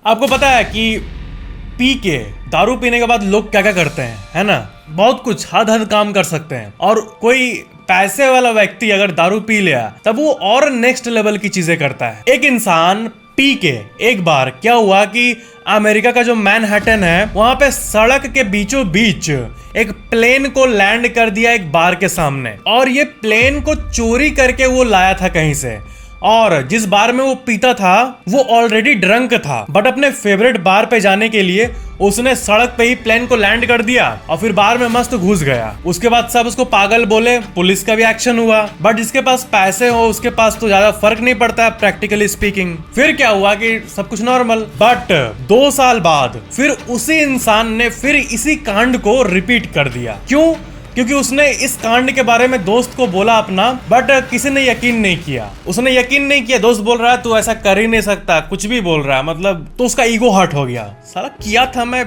आपको पता है कि पी के दारू पीने के बाद लोग क्या क्या करते हैं, है ना? बहुत कुछ हद हद काम कर सकते हैं। और कोई पैसे वाला व्यक्ति अगर दारू पी लिया तब वो और नेक्स्ट लेवल की चीजें करता है। एक इंसान पी के एक बार क्या हुआ कि अमेरिका का जो मैनहट्टन है वहां पे सड़क के बीचों बीच एक प्लेन को लैंड कर दिया एक बार के सामने। और ये प्लेन को चोरी करके वो लाया था कहीं से, और जिस बार में वो पीता था वो ऑलरेडी ड्रंक था, बट अपने फेवरेट बार पे जाने के लिए उसने सड़क पे ही प्लेन को लैंड कर दिया और फिर बार में मस्त घुस गया। उसके बाद सब उसको पागल बोले, पुलिस का भी एक्शन हुआ, बट जिसके पास पैसे हो उसके पास तो ज्यादा फर्क नहीं पड़ता है प्रैक्टिकली स्पीकिंग। फिर क्या हुआ कि सब कुछ नॉर्मल, बट 2 साल बाद फिर उसी इंसान ने फिर इसी कांड को रिपीट कर दिया। क्यों? क्योंकि उसने इस कांड के बारे में दोस्त को बोला अपना, बट किसी ने यकीन नहीं किया। उसने यकीन नहीं किया, दोस्त बोल रहा है तू ऐसा कर ही नहीं सकता, कुछ भी बोल रहा है, मतलब तो उसका ईगो हर्ट हो गया। साला किया था मैं,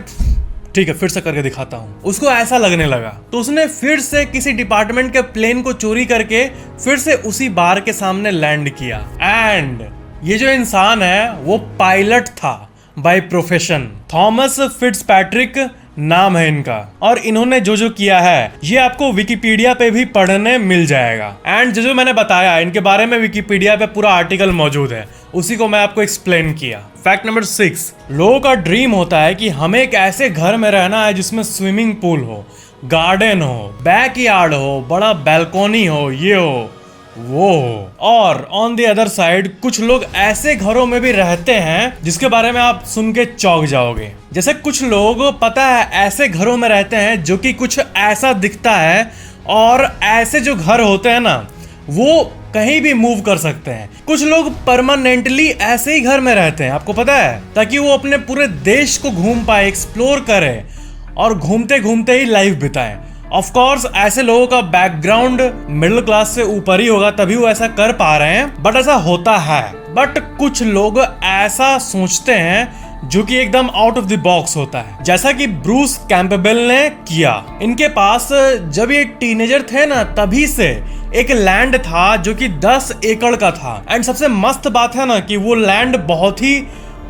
ठीक है फिर से करके दिखाता हूँ। उसको ऐसा लगने लगा तो उसने फिर से किसी डिपार्टमेंट के प्लेन को चोरी करके फिर से उसी बार के सामने लैंड किया। एंड ये जो इंसान है वो पायलट था बाय प्रोफेशन। थॉमस फिट्जपैट्रिक नाम है इनका। और इन्होंने जो जो किया है ये आपको विकिपीडिया पे भी पढ़ने मिल जाएगा। एंड जो मैंने बताया इनके बारे में विकिपीडिया पे पूरा आर्टिकल मौजूद है, उसी को मैं आपको एक्सप्लेन किया। फैक्ट नंबर 6, लोगों का ड्रीम होता है कि हमें एक ऐसे घर में रहना है जिसमें स्विमिंग पूल हो, गार्डन हो, बैकयार्ड हो, बड़ा बैल्कोनी हो, ये हो वो हो। और ऑन द अदर साइड कुछ लोग ऐसे घरों में भी रहते हैं जिसके बारे में आप सुन के चौंक जाओगे। जैसे कुछ लोग पता है ऐसे घरों में रहते हैं जो कि कुछ ऐसा दिखता है, और ऐसे जो घर होते हैं ना वो कहीं भी मूव कर सकते हैं। कुछ लोग परमानेंटली ऐसे ही घर में रहते हैं, आपको पता है, ताकि वो अपने पूरे देश को घूम पाए, एक्सप्लोर करे और घूमते घूमते ही लाइफ बिताए। ऑफ कोर्स ऐसे लोगों का बैकग्राउंड मिडिल क्लास से ऊपर ही होगा, तभी वो ऐसा कर पा रहे हैं, बट ऐसा होता है। बट कुछ लोग ऐसा सोचते हैं जो कि एकदम आउट ऑफ द बॉक्स होता है, जैसा कि ब्रूस कैंपबेल ने किया। इनके पास जब ये टीनेजर थे ना तभी से एक लैंड था जो कि 10 एकड़ का था। एंड सबसे मस्त बात है ना कि वो लैंड बहुत ही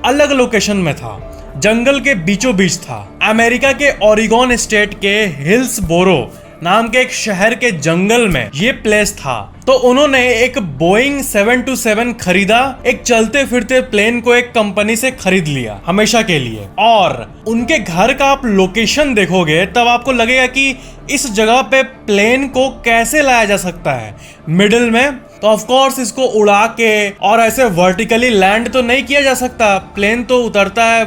अलग लोकेशन में था, जंगल के बीचों बीच था। अमेरिका के ओरिगोन स्टेट के हिल्सबोरो नाम के एक शहर के जंगल में ये प्लेस था। तो उन्होंने एक बोइंग 727 खरीदा, एक चलते फिरते प्लेन को एक कंपनी से खरीद लिया हमेशा के लिए। और उनके घर का आप लोकेशन देखोगे तब आपको लगेगा कि इस जगह पे प्लेन को कैसे लाया जा सकता है मिडिल में। तो ऑफ कोर्स इसको उड़ा के और ऐसे वर्टिकली लैंड तो नहीं किया जा सकता, प्लेन तो उतरता है,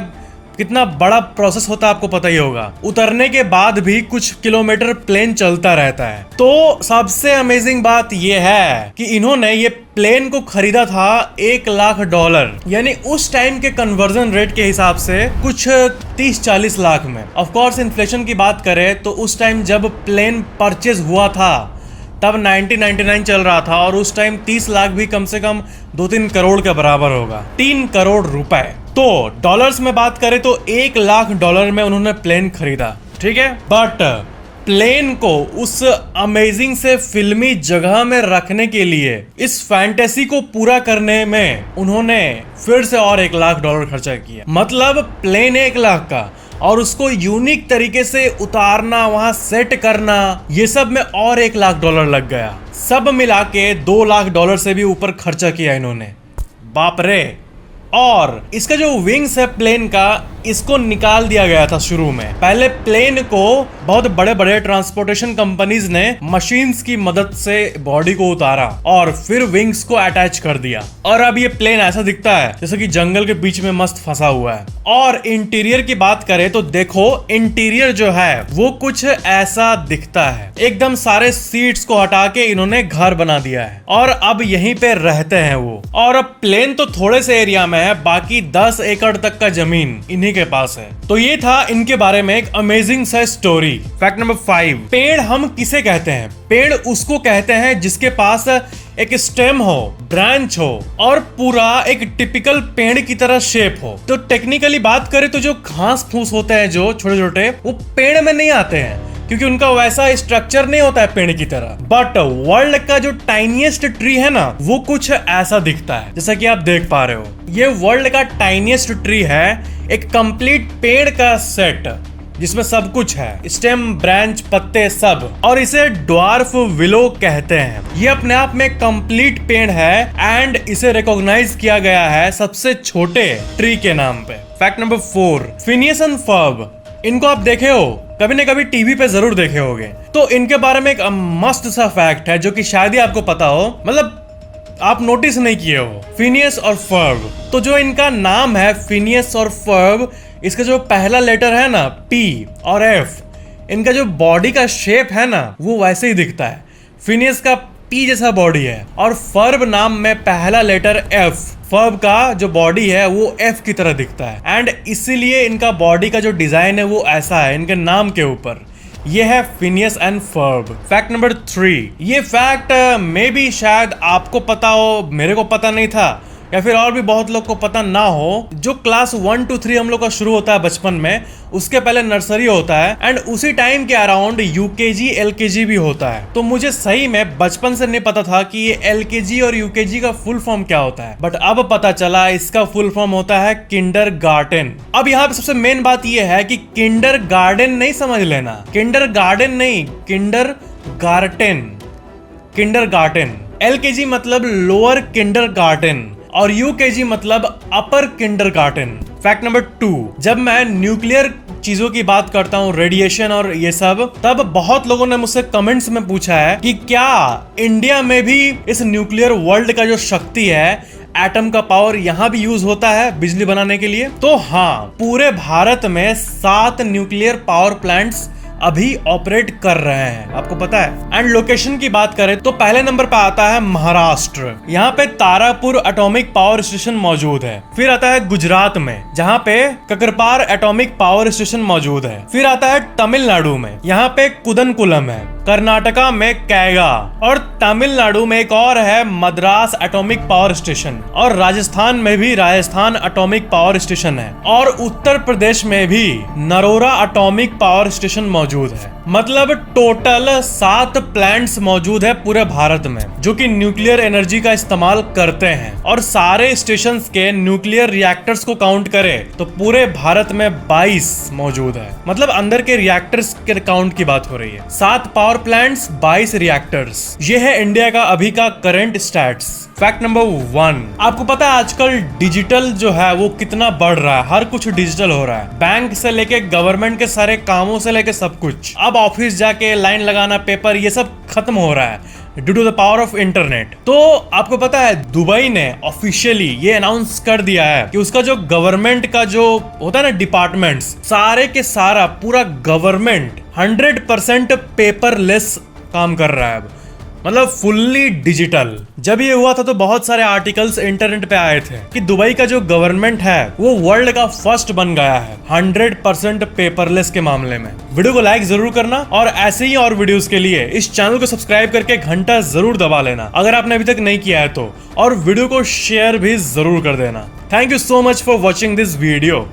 कितना बड़ा प्रोसेस होता है आपको पता ही होगा। उतरने के बाद भी कुछ किलोमीटर प्लेन चलता रहता है। तो सबसे अमेजिंग बात यह है कि इन्होंने ये प्लेन को खरीदा था $1,00,000, यानी उस टाइम के कन्वर्जन रेट के हिसाब से कुछ 30-40 लाख में। ऑफ कोर्स इन्फ्लेशन की बात करें तो उस टाइम जब प्लेन परचेज हुआ था तब 1999 चल रहा था, और उस टाइम 30 लाख भी कम से कम 2-3 करोड़ के बराबर होगा, 3 करोड़ रुपए। तो डॉलर्स में बात करें तो $1,00,000 में उन्होंने प्लेन खरीदा, ठीक है। बट प्लेन को उस अमेजिंग से फिल्मी जगह में रखने के लिए, इस फैंटेसी को पूरा करने में उन्होंने फिर से और $1,00,000 खर्चा किया। मतलब प्लेन 1,00,000 का, और उसको यूनिक तरीके से उतारना, वहां सेट करना, ये सब में और $1,00,000 लग गया। सब मिला के $2,00,000 से भी ऊपर खर्चा किया इन्होंने, बाप रे। और इसका जो विंग्स है प्लेन का, इसको निकाल दिया गया था शुरू में। पहले प्लेन को बहुत बड़े बड़े ट्रांसपोर्टेशन कंपनीज ने मशीन्स की मदद से बॉडी को उतारा और फिर विंग्स को अटैच कर दिया, और अब ये प्लेन ऐसा दिखता है जैसे कि जंगल के बीच में मस्त फंसा हुआ है। और इंटीरियर की बात करें तो देखो, इंटीरियर जो है वो कुछ ऐसा दिखता है। एकदम सारे सीट्स को हटा के इन्होंने घर बना दिया है, और अब यहीं पे रहते हैं वो। और अब प्लेन तो थोड़े से एरिया में है, बाकी 10 एकड़ तक का जमीन इन्हीं के पास है। तो ये था इनके बारे में एक अमेजिंग सा स्टोरी। फैक्ट नंबर 5, पेड़ हम किसे कहते हैं? पेड़ उसको कहते हैं जिसके पास एक स्टेम हो, ब्रांच हो, और पूरा एक टिपिकल पेड़ की तरह शेप हो। तो टेक्निकली बात करें तो जो घास फूस होते हैं जो छोटे छोटे, वो पेड़ में नहीं आते हैं, क्योंकि उनका वैसा स्ट्रक्चर नहीं होता है पेड़ की तरह। बट वर्ल्ड का जो टाइनिएस्ट ट्री है ना, वो कुछ ऐसा दिखता है, जैसा कि आप देख पा रहे हो। ये वर्ल्ड का टाइनिएस्ट ट्री है, एक कंप्लीट पेड़ का सेट जिसमें सब कुछ है, स्टेम, ब्रांच, पत्ते सब, और इसे ड्वार्फ विलो कहते हैं। ये अपने आप में कंप्लीट पेड़ है एंड इसे रिकॉग्नाइज किया गया है सबसे छोटे ट्री के नाम पे। Fact number 4, Phineas and Ferb. इनको आप देखे हो कभी न कभी टीवी पे जरूर देखे होगे। तो इनके बारे में एक मस्त सा फैक्ट है जो कि शायद ही आपको पता हो, मतलब आप नोटिस नहीं किए हो। फिनियस और फर्ब, तो जो इनका नाम है फिनियस और फर्ब, इसका जो पहला लेटर है ना पी और एफ, इनका जो बॉडी का शेप है ना वो वैसे ही दिखता है। फिनियस का पी जैसा बॉडी है और फर्ब नाम में पहला लेटर एफ, फर्ब का जो बॉडी है वो एफ की तरह दिखता है एंड इसीलिए इनका बॉडी का जो डिजाइन है वो ऐसा है इनके नाम के ऊपर। ये है Phineas and Ferb. Fact number 3, ये फैक्ट मे बी शायद आपको पता हो, मेरे को पता नहीं था, या फिर और भी बहुत लोग को पता ना हो। जो क्लास 1 to 3 हम लोग का शुरू होता है बचपन में, उसके पहले नर्सरी होता है एंड उसी टाइम के अराउंड यूकेजी एलकेजी भी होता है। तो मुझे सही में बचपन से नहीं पता था कि ये एलकेजी और यूकेजी का फुल फॉर्म क्या होता है, बट अब पता चला इसका फुल फॉर्म होता है किंडरगार्टन। अब यहाँ पे सबसे मेन बात ये है कि किंडरगार्टन नहीं समझ लेना, किंडरगार्टन नहीं, किंडरगार्टन, किंडरगार्टन। एलकेजी मतलब लोअर किंडरगार्टन और यूकेजी मतलब अपर किंडरगार्टन। फैक्ट नंबर 2, जब मैं न्यूक्लियर चीजों की बात करता हूँ, रेडिएशन और ये सब, तब बहुत लोगों ने मुझसे कमेंट्स में पूछा है कि क्या इंडिया में भी इस न्यूक्लियर वर्ल्ड का जो शक्ति है, एटम का पावर यहाँ भी यूज होता है बिजली बनाने के लिए? तो हाँ, पूरे भारत में 7 न्यूक्लियर पावर प्लांट्स अभी ऑपरेट कर रहे हैं, आपको पता है। एंड लोकेशन की बात करें तो पहले नंबर पे आता है महाराष्ट्र, यहाँ पे तारापुर एटॉमिक पावर स्टेशन मौजूद है। फिर आता है गुजरात में, जहाँ पे ककरपार एटॉमिक पावर स्टेशन मौजूद है। फिर आता है तमिलनाडु में, यहाँ पे कुदनकुलम है। कर्नाटका में कैगा, और तमिलनाडु में एक और है मद्रास एटॉमिक पावर स्टेशन, और राजस्थान में भी राजस्थान एटॉमिक पावर स्टेशन है, और उत्तर प्रदेश में भी नरोरा एटॉमिक पावर स्टेशन मौजूद है। मतलब टोटल 7 प्लांट्स मौजूद है पूरे भारत में जो कि न्यूक्लियर एनर्जी का इस्तेमाल करते हैं, और सारे स्टेशंस के न्यूक्लियर रिएक्टर्स को काउंट करें तो पूरे भारत में 22 मौजूद है। मतलब अंदर के रिएक्टर्स के काउंट की बात हो रही है। 7 पावर प्लांट्स, 22 रिएक्टर्स। ये है इंडिया का अभी का करंट स्टैट्स। फैक्ट नंबर 1, आपको पता है आजकल डिजिटल जो है वो कितना बढ़ रहा है, हर कुछ डिजिटल हो रहा है। बैंक से लेके गवर्नमेंट के सारे कामों से लेके सब कुछ। अब ऑफिस जाके लाइन लगाना, पेपर, ये सब खत्म हो रहा है due to the power of internet. तो आपको पता है दुबई ने ऑफिशियली ये अनाउंस कर दिया है कि उसका जो गवर्नमेंट का जो होता है ना डिपार्टमेंट्स, सारे के सारा पूरा गवर्नमेंट 100% पेपरलेस काम कर रहा है अब, मतलब फुल्ली डिजिटल। जब ये हुआ था तो बहुत सारे आर्टिकल्स इंटरनेट पे आए थे कि दुबई का जो गवर्नमेंट है वो वर्ल्ड का फर्स्ट बन गया है 100% पेपरलेस के मामले में। वीडियो को लाइक जरूर करना और ऐसे ही और वीडियोस के लिए इस चैनल को सब्सक्राइब करके घंटा जरूर दबा लेना अगर आपने अभी तक नहीं किया है तो, और वीडियो को शेयर भी जरूर कर देना। Thank you so much for watching this video.